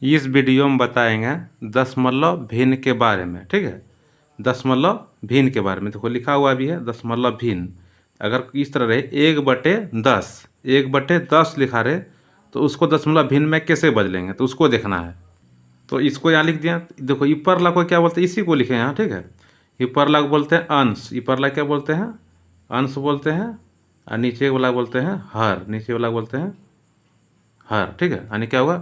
इस वीडियो में बताएंगे दशमलव भिन्न के बारे में। ठीक है, दशमलव भिन्न के बारे में देखो लिखा हुआ भी है दशमलव भिन्न। अगर इस तरह रहे 1/10, 1/10 लिखा रहे तो उसको दशमलव भिन्न में कैसे बदलेंगे, तो उसको देखना है। तो इसको यहाँ लिख दिया। देखो ईपरला को क्या बोलते हैं, इसी को लिखे यहाँ। ठीक है, ईपरला को बोलते हैं अंश, ईपरला क्या बोलते हैं, अंश बोलते हैं। और नीचे वाला बोलते हैं हर, नीचे वाला बोलते हैं हर। ठीक है, यानी क्या हुआ,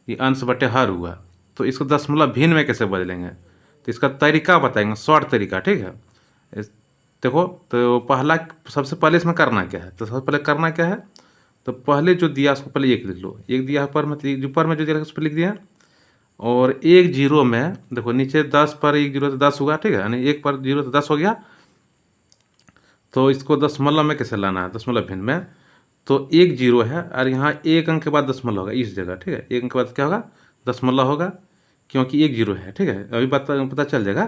ये अंश बटे हर हुआ। तो इसको दशमलव भिन्न में कैसे बदलेंगे, तो इसका तरीका बताएंगे, शॉर्ट तरीका। ठीक है, देखो तो पहला, सबसे पहले इसमें करना क्या है, तो सबसे पहले करना क्या है, तो पहले जो दिया उसको पहले एक लिख लो। एक दिया ऊपर में, तो ऊपर में जो दिया उस पर लिख दिया। और एक जीरो में देखो नीचे 10 पर एक जीरो तो 10 हुआ। ठीक है, यानी 1 पर जीरो तो 10 हो गया। तो इसको दशमलव में कैसे लाना है, दशमलव भिन्न में। तो एक जीरो है और यहाँ एक अंक के बाद दशमलव होगा इस जगह। ठीक है, एक अंक के बाद क्या होगा, दशमलव होगा, क्योंकि एक जीरो है। ठीक है, अभी पता चल जाएगा।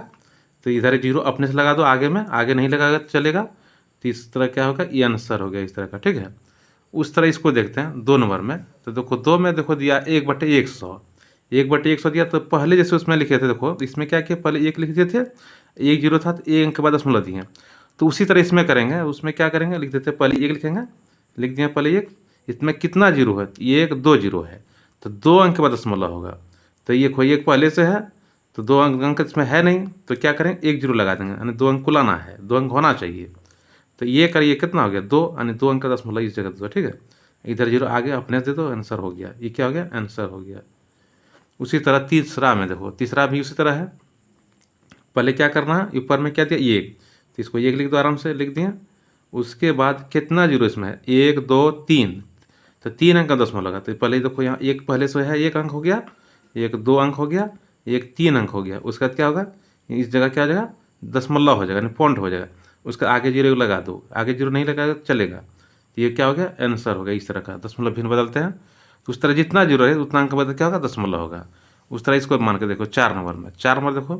तो इधर एक जीरो अपने से लगा दो आगे में, आगे नहीं लगाएगा तो चलेगा। तो इस तरह क्या होगा, ये आंसर हो गया इस तरह का। ठीक है, उस तरह इसको देखते हैं 2 नंबर में। तो देखो 2 में देखो दिया 1/100, 1/100 दिया। तो पहले जैसे उसमें लिखे थे, देखो इसमें क्या किया, पहले एक लिख दिए थे, एक जीरो था तो एक अंक के बाद दशमलव दिए। तो उसी तरह इसमें करेंगे, उसमें क्या करेंगे, लिख देते पहले एक लिखेंगे, लिख दिया पहले एक। इसमें कितना जीरो है, एक 2 जीरो है, तो 2 अंक के बाद दशमलव होगा। तो ये कोई एक पहले से है, तो 2 अंक इसमें है नहीं, तो क्या करें, एक जीरो लगा देंगे, यानी 2 अंक को लाना है, 2 अंक होना चाहिए। तो ये करिए, कितना हो गया 2, यानी 2 अंक का दशमलव इस जगह दो। ठीक है, इधर जीरो आगे अपने से दे दो, आंसर हो गया। ये क्या हो गया, आंसर हो गया। उसी तरह तीसरा में देखो, तीसरा भी उसी तरह है। पहले क्या करना है, ऊपर में क्या दिया एक, तो इसको एक लिख दो, आराम से लिख दिया। उसके बाद कितना जीरो इसमें है, 1 2 3, तो 3 अंक का दशमलव लगा। तो पहले देखो यहाँ एक पहले से है, एक अंक हो गया, एक 2 अंक हो गया, एक 3 अंक हो गया। उसके बाद क्या होगा, इस जगह क्या हो जाएगा, दशमलव हो जाएगा, यानी पॉइंट हो जाएगा। उसका आगे जीरो लगा दो, आगे जीरो नहीं लगाएगा तो चलेगा। तो ये क्या हो गया, आंसर हो गया इस तरह का। दशमलव भिन्न बदलते हैं, तो उस तरह जितना जीरो है उतना अंक बदल क्या होगा, दशमलव होगा। उस तरह इसको मान के देखो 4 नंबर में, 4 नंबर देखो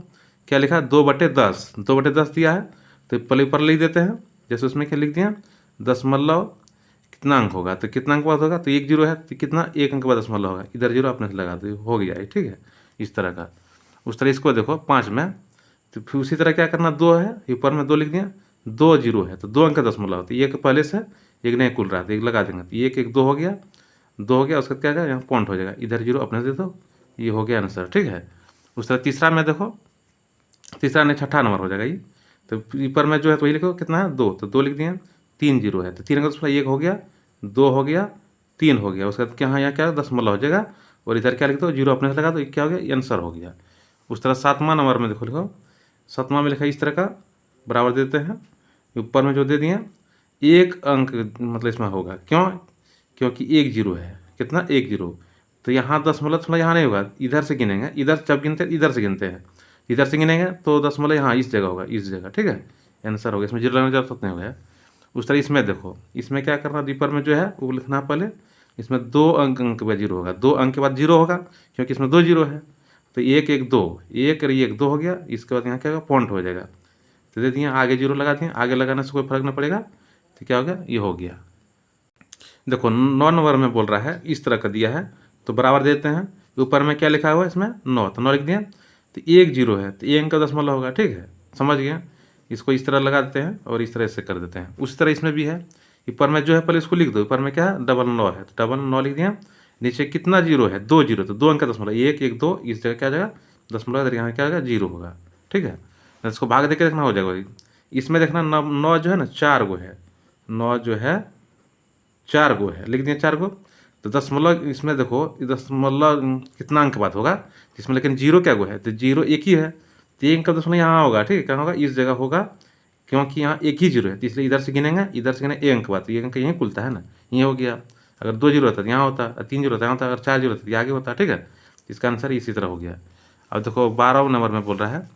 क्या लिखा है, 2/10, 2/10 दिया है। तो पहले ऊपर लिख देते हैं, जैसे उसमें क्या लिख दिया, दशमलव कितना अंक होगा, तो कितना अंक बाद होगा, तो एक जीरो है तो कितना, एक अंक बाद दशमलव होगा, इधर जीरो अपने से लगा दो, हो गया ये। ठीक है, इस तरह का। उस तरह इसको देखो 5 में, तो फिर उसी तरह क्या करना, 2 है, ऊपर में 2 लिख दिया, 2 जीरो है तो 2 अंक का दशमलव, तो एक पहले से एक नहीं कुल रहा, तो एक लगा देंगे, तो एक 2 हो गया, 2 हो गया। उसका क्या है, यहाँ पॉइंट हो जाएगा, इधर जीरो अपने से दे दो, ये हो गया आंसर। ठीक है, उस तरह तीसरा में देखो, तीसरा नहीं छठा नंबर हो जाएगा ये। तो ऊपर में जो है तो वही लिखो, कितना है 2, तो 2 लिख दिए। 3 जीरो है तो 3 का दशमलव 1 हो गया, 2 हो गया, 3 हो गया। उसके बाद क्या, यहाँ क्या दशमलव हो जाएगा, और इधर क्या लिख दो, जीरो अपने से लगा दो, क्या हो गया, ये आंसर हो गया। उस तरह 7वां नंबर में देखो, लिखो 7वां में लिखा इस तरह का, बराबर देते हैं। ऊपर में जो दे दिए, एक अंक मतलब इसमें होगा, क्यों, क्योंकि एक जीरो है, कितना, एक जीरो। तो यहाँ दशमलव थोड़ा यहाँ नहीं होगा, इधर से गिनेंगे, इधर जब गिनते हैं इधर से गिनते हैं, इधर से गिनेंगे तो दशमलव यहाँ इस जगह होगा, इस जगह। ठीक है, आंसर हो गया, इसमें जीरो लगाने की जरूरत नहीं हो गया। उस तरह इसमें देखो, इसमें क्या करना, ऊपर में जो है वो लिखना पहले, इसमें 2 अंक के बाद जीरो होगा, 2 अंक के बाद जीरो होगा, क्योंकि इसमें 2 जीरो है। तो 1 1 2, 1 और 1 2 हो गया। इसके बाद यहाँ क्या होगा, पॉइंट हो जाएगा, तो दे दिए, आगे जीरो लगा दिए, आगे लगाने से कोई फर्क नहीं पड़ेगा। तो क्या हो गया, ये हो गया। देखो 9 नंबर में बोल रहा है, इस तरह का दिया है, तो बराबर देते हैं। ऊपर में क्या लिखा हुआ है, इसमें 9, तो 9 लिख दिया। तो एक जीरो है तो एक अंक का दशमलव होगा। ठीक है, समझ गए। इसको इस तरह लगा देते हैं और इस तरह से कर देते हैं। उस तरह इसमें भी है, ऊपर में जो है पहले इसको लिख दो, ऊपर में क्या है, 9 है, तो 9 लिख दिया। नीचे कितना जीरो है, 2 जीरो, तो 2 अंक का दशमलव, 1 1 2, इस जगह क्या जाएगा, दशमलव, यहाँ क्या होगा, जीरो होगा। ठीक है, तो इसको भाग देकर देखना हो जाएगा। इसमें देखना 9 जो है ना 4 गो है, 9 जो है 4 गो है, लिख दिया 4 गो। तो दशमलव इसमें देखो, दशमलव कितना अंक बाद होगा इसमें, लेकिन जीरो क्या गो है, तो जीरो एक ही है, तो एक का दशमलव यहाँ होगा। ठीक है, क्या होगा, इस जगह होगा, क्योंकि यहाँ एक ही जीरो है, तो इसलिए इधर से गिनेंगे, इधर से गिने एक अंक बाद, तो एक अंक यहीं खुलता है ना, ये हो गया। अगर 2 जीरो होता तो यहाँ होता, 3 जीरो होता यहाँ होता, अगर 4 जीरो होता तो आगे होता। ठीक है, इसका आंसर इसी तरह हो गया। अब देखो 12 नंबर में बोल रहा है,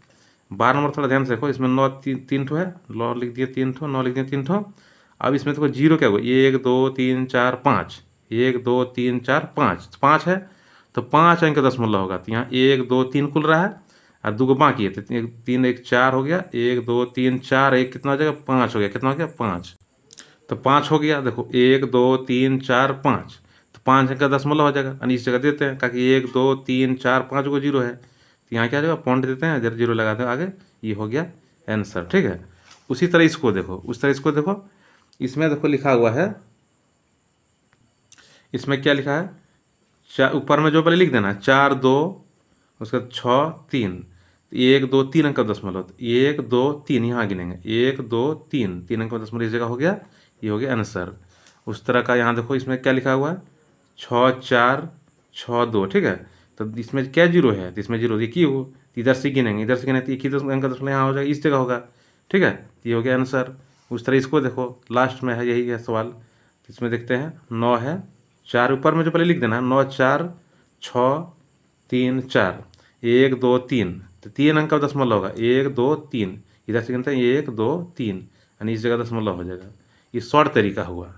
12 नंबर थोड़ा ध्यान से देखो, इसमें 9 तीन ठो है, 9 लिख दिए 3 ठो, 9 लिख दिए 3 ठो। अब इसमें देखो जीरो क्या होगा, 1 2 3 4 5, 1 2 3 4 5, 5 है तो 5 अंक का दशमलव होगा। तो यहाँ 1 2 3 खुल रहा है और 2 बाकी है, तो 3 1 4 हो गया, 1 2 3 4 1 कितना हो जाएगा, 5 हो गया, कितना हो गया, 5। तो 5 हो गया। देखो 1 2 3 4 5, तो तो 5 अंक का दशमलव हो जाएगा, यानी इस जगह देते हैं, ताकि 1 2 3 4 5 को जीरो है, तो यहाँ क्या आ जाएगा, पॉइंट देते हैं, इधर जीरो लगाते हैं आगे, ये हो गया आंसर। ठीक है, उसी तरह इसको देखो, उस तरह इसको देखो, इसमें देखो लिखा हुआ है, इसमें क्या लिखा है, ऊपर में जो पहले लिख देना 4 2 उसके बाद 6 3, 1 2 3 अंक का दशमलव, 1 2 3 यहाँ गिनेंगे, 1 2 3 3 अंक का दशमलव इस जगह हो गया, ये हो गया आंसर। उस तरह का यहाँ देखो, इसमें क्या लिखा हुआ है, 6 4 6 2। ठीक है, तो इसमें क्या जीरो है, तो इसमें जीरो देखिए हो, इधर से गिनेंगे, इधर से गिने तो 1 अंक का दशमलव यहाँ हो जाएगा, इस जगह होगा। ठीक है, ये हो गया आंसर। उस तरह इसको देखो, लास्ट में है यही है सवाल, इसमें देखते हैं 9 है, 4 ऊपर में जो पहले लिख देना, 9 4 6 3 4, 1 2 3, तो 3 अंक का दशमलव होगा, 1 2 3, इधर से गिनते हैं 1 2 3, यानी इस जगह दशमलव हो जाएगा। ये शॉर्ट तरीका हुआ।